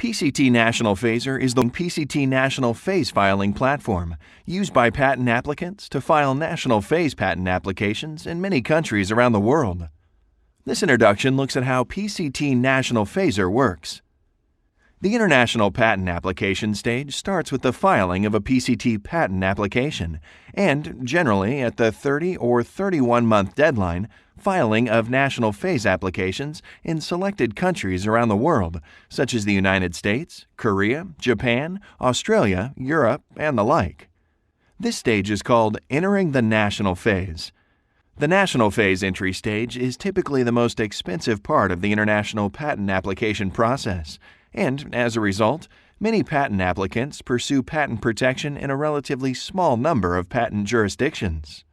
PCT National Phaser is the PCT National Phase Filing platform used by patent applicants to file national phase patent applications in many countries around the world. This introduction looks at how PCT National Phaser works. The International Patent Application stage starts with the filing of a PCT patent application and, generally at the 30 or 31-month deadline, filing of national phase applications in selected countries around the world, such as the United States, Korea, Japan, Australia, Europe, and the like. This stage is called entering the national phase. The national phase entry stage is typically the most expensive part of the international patent application process, and, as a result, many patent applicants pursue patent protection in a relatively small number of patent jurisdictions.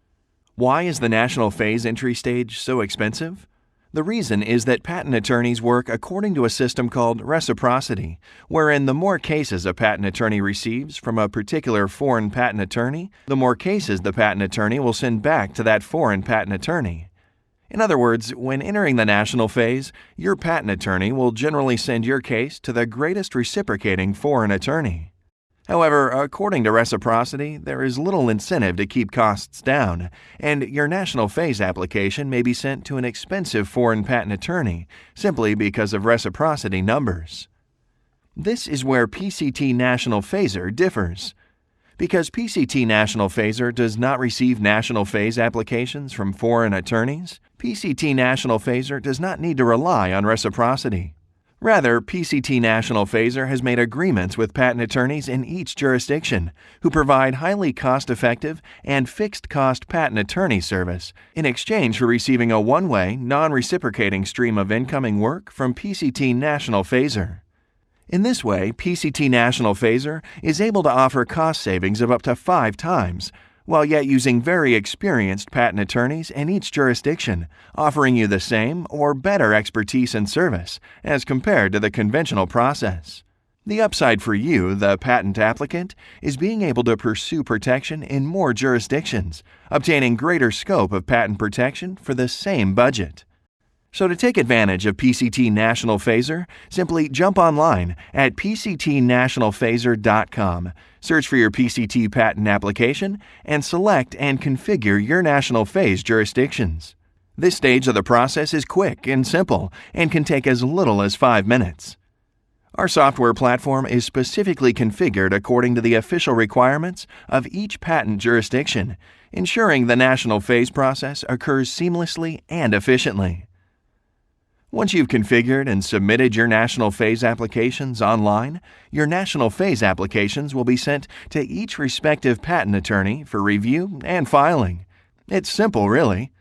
Why is the national phase entry stage so expensive? The reason is that patent attorneys work according to a system called reciprocity, wherein the more cases a patent attorney receives from a particular foreign patent attorney, the more cases the patent attorney will send back to that foreign patent attorney. In other words, when entering the national phase, your patent attorney will generally send your case to the greatest reciprocating foreign attorney. However, according to reciprocity, there is little incentive to keep costs down, and your national phase application may be sent to an expensive foreign patent attorney simply because of reciprocity numbers. This is where PCT National Phaser differs. Because PCT National Phaser does not receive national phase applications from foreign attorneys, PCT National Phaser does not need to rely on reciprocity. Rather, PCT National Phaser has made agreements with patent attorneys in each jurisdiction who provide highly cost-effective and fixed-cost patent attorney service in exchange for receiving a one-way, non-reciprocating stream of incoming work from PCT National Phaser. In this way, PCT National Phaser is able to offer cost savings of up to 5 times, while yet using very experienced patent attorneys in each jurisdiction, offering you the same or better expertise and service as compared to the conventional process. The upside for you, the patent applicant, is being able to pursue protection in more jurisdictions, obtaining greater scope of patent protection for the same budget. So to take advantage of PCT National Phaser, simply jump online at pctnationalphaser.com, search for your PCT patent application, and select and configure your national phase jurisdictions. This stage of the process is quick and simple and can take as little as 5 minutes. Our software platform is specifically configured according to the official requirements of each patent jurisdiction, ensuring the national phase process occurs seamlessly and efficiently. Once you've configured and submitted your national phase applications online, your national phase applications will be sent to each respective patent attorney for review and filing. It's simple, really.